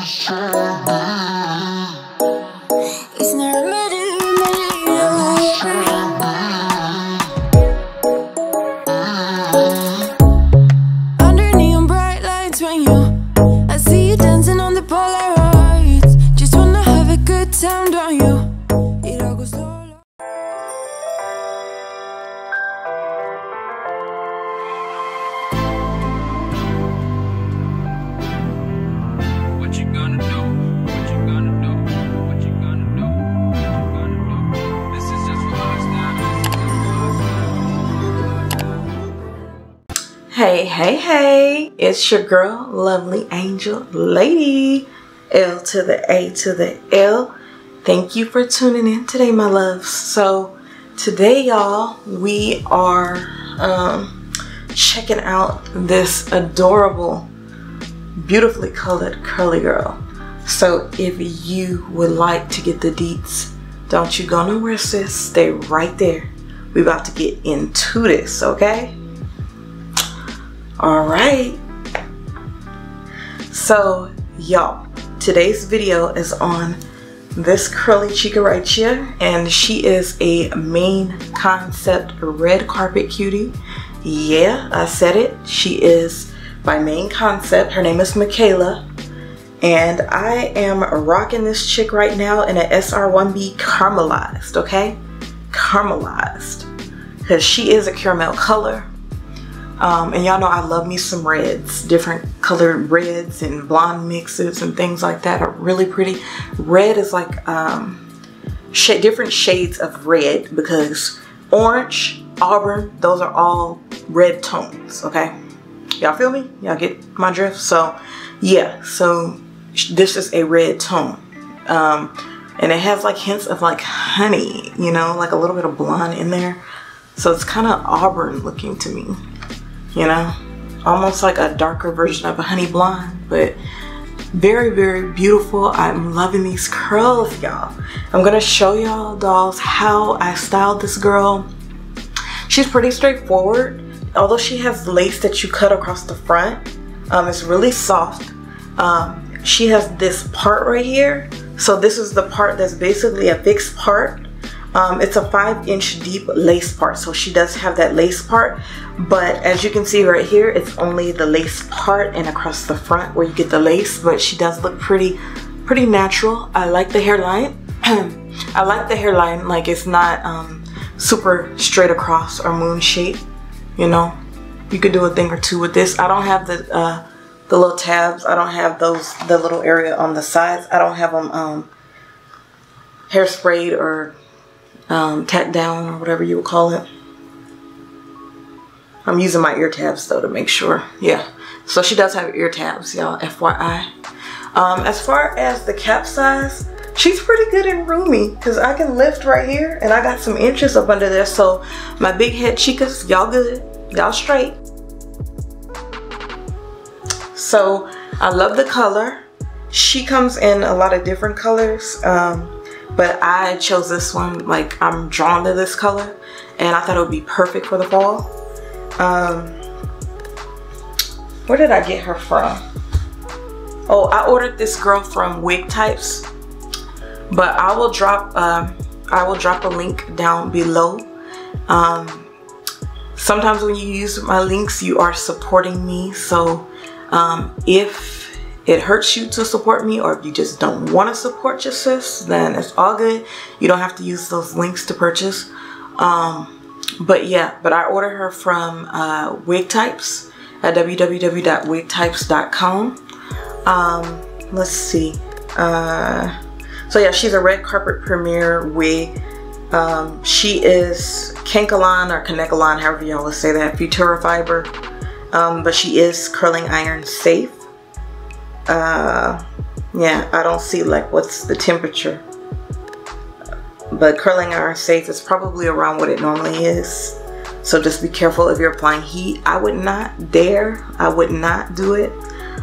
It's not matter. Under neon bright lights when I see you dancing on the Polaroids. Just wanna have a good time, don't you? It all goes so. Hey, it's your girl, lovely angel lady, L to the A to the L. Thank you for tuning in today, my loves. So today, y'all, we are checking out this adorable, beautifully colored curly girl. So if you would like to get the deets, don't you go nowhere, sis. Stay right there. We about to get into this, okay? Alright, so y'all, today's video is on this curly chica right here, and she is a main concept red carpet cutie. Yeah, I said it. She is by Main Concept. Her name is Michaela, and I am rocking this chick right now in a SR1B caramelized, okay? Caramelized, because she is a caramel color. And y'all know I love me some reds, different colored reds and blonde mixes and things like that are really pretty. Red is like different shades of red, because orange, auburn, those are all red tones, okay? Y'all feel me? Y'all get my drift? So yeah, so this is a red tone. And it has like hints of like honey, you know, like a little bit of blonde in there. So it's kind of auburn looking to me. You know, almost like a darker version of a honey blonde, but very, very beautiful. I'm loving these curls, y'all. I'm gonna show y'all, dolls, how I styled this girl. She's pretty straightforward, although she has lace that you cut across the front. It's really soft. She has this part right here. So this is the part that's basically a fixed part. It's a 5-inch deep lace part, so she does have that lace part, but as you can see right here, it's only the lace part and across the front where you get the lace, but she does look pretty natural. I like the hairline. I like the hairline, like it's not super straight across or moon shape, you know. You could do a thing or two with this. I don't have the little tabs. I don't have the little area on the sides. I don't have them hairsprayed or tacked down or whatever you would call it. I'm using my ear tabs though to make sure. Yeah, so she does have ear tabs, y'all, FYI. As far as the cap size, she's pretty good and roomy, because I can lift right here and I got some inches up under there. So my big head chicas, y'all good, y'all straight. So I love the color. She comes in a lot of different colors. But I chose this one, like I'm drawn to this color, and I thought it would be perfect for the fall. Where did I get her from? Oh, I ordered this girl from Wig Types, but I will drop a link down below. Sometimes when you use my links, you are supporting me. So if it hurts you to support me, or if you just don't want to support your sis, then it's all good. You don't have to use those links to purchase. But yeah, but I ordered her from Wig Types at www.wigtypes.com. Let's see. So yeah, she's a red carpet premiere wig. She is Kanekalon or Kanekalon, however y'all would say that, Futura fiber. But she is curling iron safe. Yeah, I don't see like what's the temperature, but curling iron safe is probably around what it normally is. So just be careful if you're applying heat. I would not dare. I would not do it.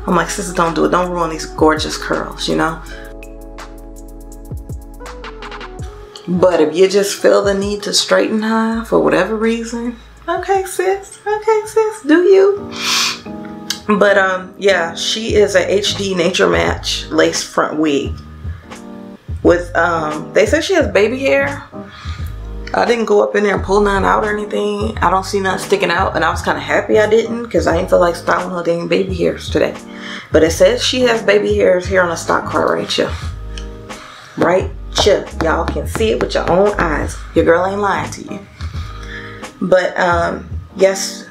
I'm like, sisters, don't do it. Don't ruin these gorgeous curls, you know. But if you just feel the need to straighten her for whatever reason, okay sis, do you? But yeah, she is a HD Nature Match lace front wig with they say she has baby hair. I didn't go up in there and pull none out or anything. I don't see none sticking out, and I was kind of happy I didn't, because I didn't feel like styling her dang baby hairs today. But it says she has baby hairs here on the stock card right here. Right here. Y'all can see it with your own eyes. Your girl ain't lying to you. But yes.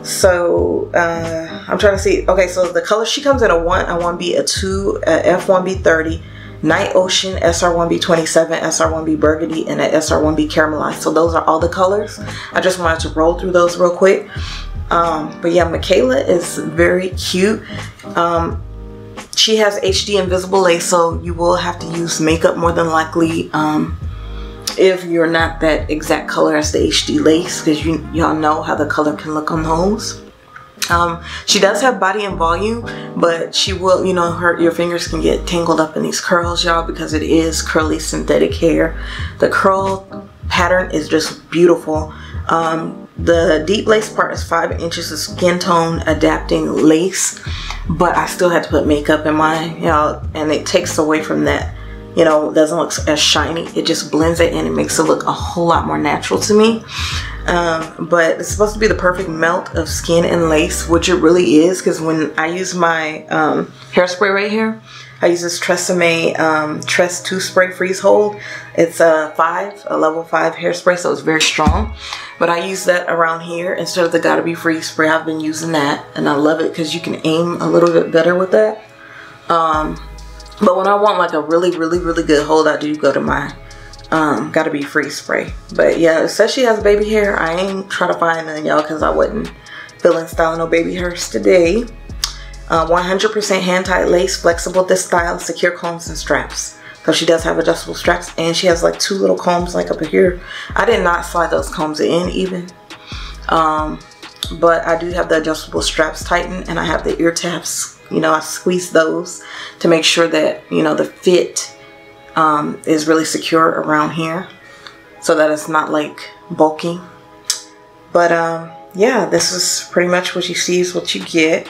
So I'm trying to see. Okay, so the color she comes in a 1, a 1B, a 2, a F1B30, Night Ocean, SR1B27, SR1B Burgundy, and a SR1B Caramelized. So those are all the colors. I just wanted to roll through those real quick. But yeah, Michaela is very cute. She has HD invisible lace, so you will have to use makeup more than likely if you're not that exact color as the HD lace, because y'all know how the color can look on those. She does have body and volume, but she will, you know, your fingers can get tangled up in these curls, y'all, because it is curly synthetic hair. The curl pattern is just beautiful. The deep lace part is 5 inches of skin tone adapting lace, but I still had to put makeup in mine, you know, and it takes away from that, you know, doesn't look as shiny. It just blends it in. It makes it look a whole lot more natural to me. But it's supposed to be the perfect melt of skin and lace, which it really is, because when I use my hairspray right here, I use this Tresemme Tress 2 Spray Freeze Hold. It's a level 5 hairspray, so it's very strong. But I use that around here instead of the Gotta Be Free spray. I've been using that, and I love it because you can aim a little bit better with that. But when I want like a really good hold, I do go to my Gotta Be Free spray. But yeah, it says she has baby hair. I ain't trying to find none, y'all, because I wasn't feeling styling no baby hairs today. 100% hand-tied lace, flexible this style, secure combs and straps. So she does have adjustable straps, and she has like 2 little combs like up here. I did not slide those combs in even. But I do have the adjustable straps tightened, and I have the ear tabs. You know, I squeeze those to make sure that, you know, the fit is really secure around here, so that it's not like bulking. But yeah, this is pretty much what you see is what you get.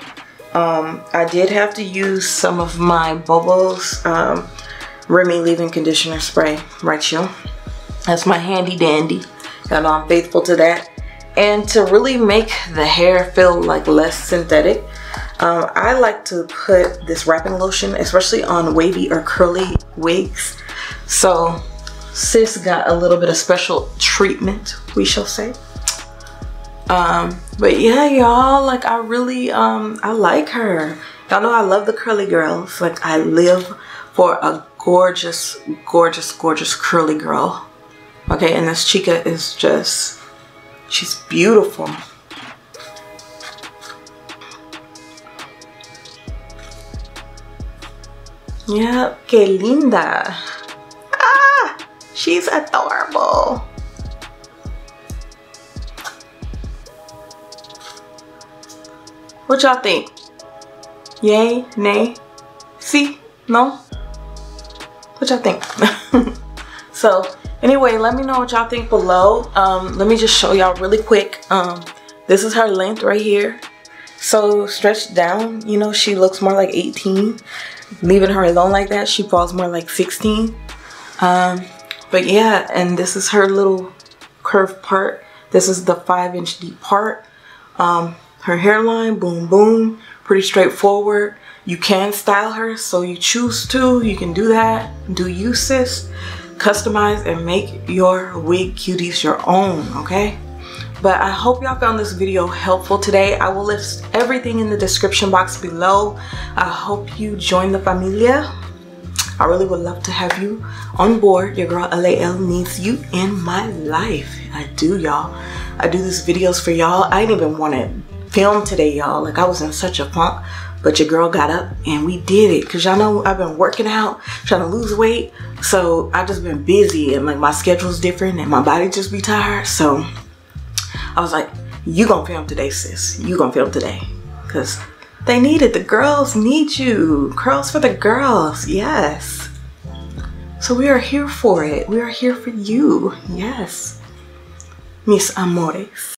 I did have to use some of my Bobo's Remy leave-in conditioner spray right here. That's my handy dandy. I know I'm faithful to that. And to really make the hair feel like less synthetic, I like to put this wrapping lotion, especially on wavy or curly wigs. So sis got a little bit of special treatment, we shall say. But yeah, y'all, like I really I like her. Y'all know I love the curly girls. Like I live for a gorgeous curly girl. Okay, and this chica is just, she's beautiful. Yeah, que linda. Ah, she's adorable. What y'all think? Yay? Nay? See? No? What y'all think? So anyway, let me know what y'all think below. Let me just show y'all really quick. This is her length right here. So stretched down, you know, she looks more like 18. Leaving her alone like that, she falls more like 16. But yeah, and this is her little curved part. This is the 5-inch deep part. Her hairline, boom boom, pretty straightforward. You can style her, so you choose to, you can do that. Do you, sis? Customize and make your wig cuties your own, okay? But I hope y'all found this video helpful today. I will list everything in the description box below. I hope you join the familia. I really would love to have you on board. Your girl LAL needs you in my life. I do, y'all. I do these videos for y'all. I didn't even want to film today, y'all. Like I was in such a funk, but your girl got up and we did it. Cause y'all know I've been working out, trying to lose weight. So I just been busy and like my schedule's different and my body just be tired. So I was like, you gonna film today, sis. You gonna film today. Cause they need it. The girls need you. Curls for the girls. Yes. So we are here for it. We are here for you. Yes. Mis amores.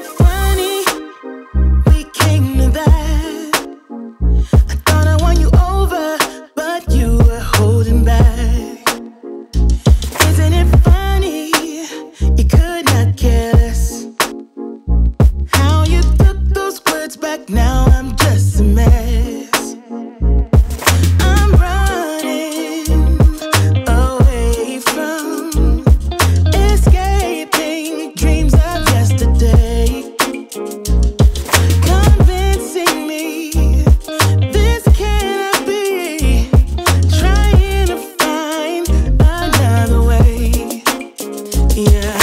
funny? We came to that. I thought I won you over, but you were holding back. Isn't it funny? You could not care less. How you took those words back, now I'm just a mess. I'm running away from escaping dreams of yesterday, convincing me this cannot be, trying to find another way. Yeah,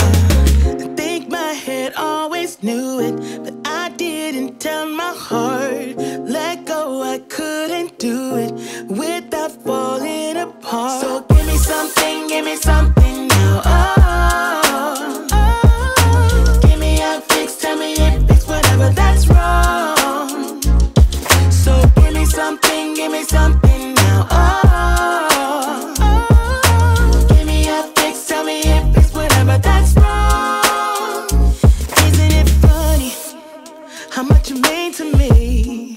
I think my head always knew it, but I didn't tell my heart. Let go, I couldn't do it without falling apart. So give me something now. Oh, oh. Give me a fix, tell me it fix whatever that's wrong. So give me something now. Oh, oh. Give me a fix, tell me it fix whatever that's wrong. Isn't it funny how much you mean to me?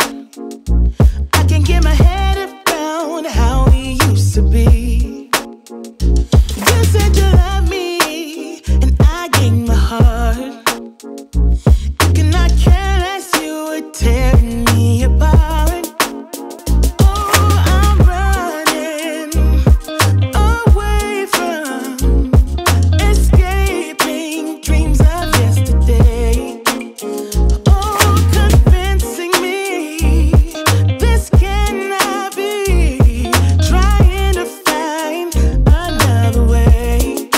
I can't get my head around how we used to be. You said you love me, and I gave my heart. You cannot care less, you were tearing me apart. Oh, I'm running away from escaping dreams of yesterday. Oh, convincing me this cannot be, trying to find another way.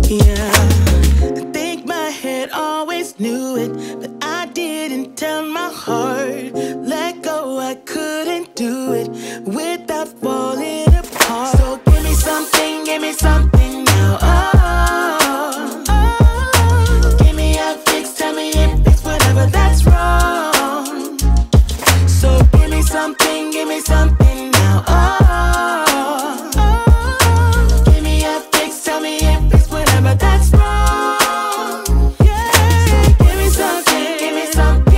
Yeah, I think my head always knew it, but I didn't tell my heart. Let go, I couldn't do it without falling apart. So give me something now. Oh, oh. Give me a fix, tell me it fix whatever that's wrong. So give me something now. Oh, oh. Give me a fix, tell me it fix whatever that's wrong. Yeah. So give me something, give me something.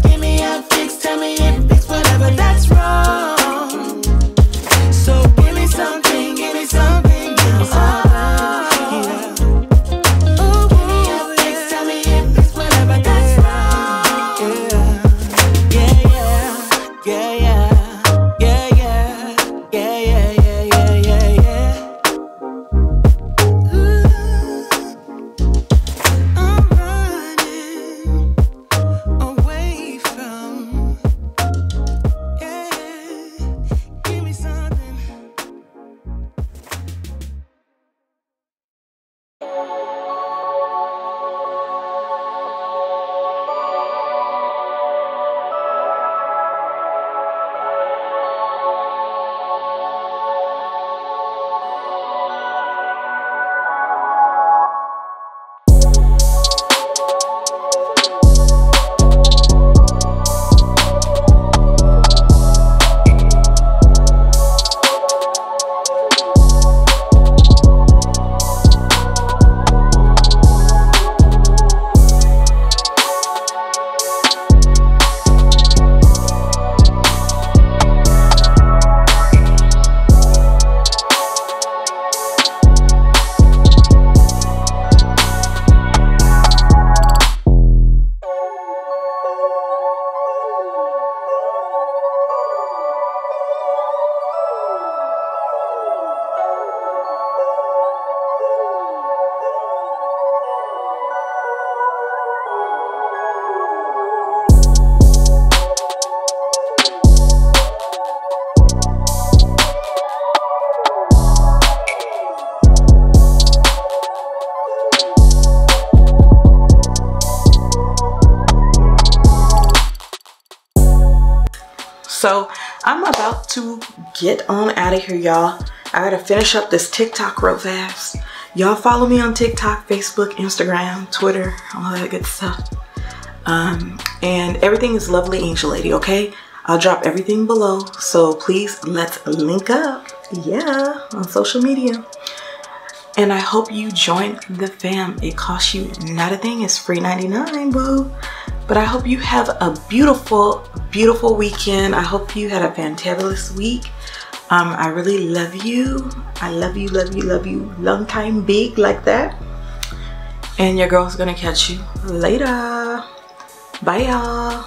Give me a fix, tell me it fix whatever that's wrong. So give me something now. Oh, yeah. Oh, give me a fix, tell me it fix whatever that's wrong. Yeah, yeah, yeah, yeah, yeah, yeah, yeah, yeah, yeah, yeah, yeah. Ooh, I'm running away from, yeah, give me something. So I'm about to get on out of here, y'all. I gotta finish up this TikTok real fast. Y'all follow me on TikTok, Facebook, Instagram, Twitter, all that good stuff. And everything is Lovely Angel Lady, okay? I'll drop everything below, so please let's link up, yeah, on social media. And I hope you join the fam. It costs you not a thing. It's free 99, boo. But I hope you have a beautiful, beautiful weekend. I hope you had a fantabulous week. I really love you. I love you, love you, love you. Long time big like that. And your girl's gonna catch you later. Bye, y'all.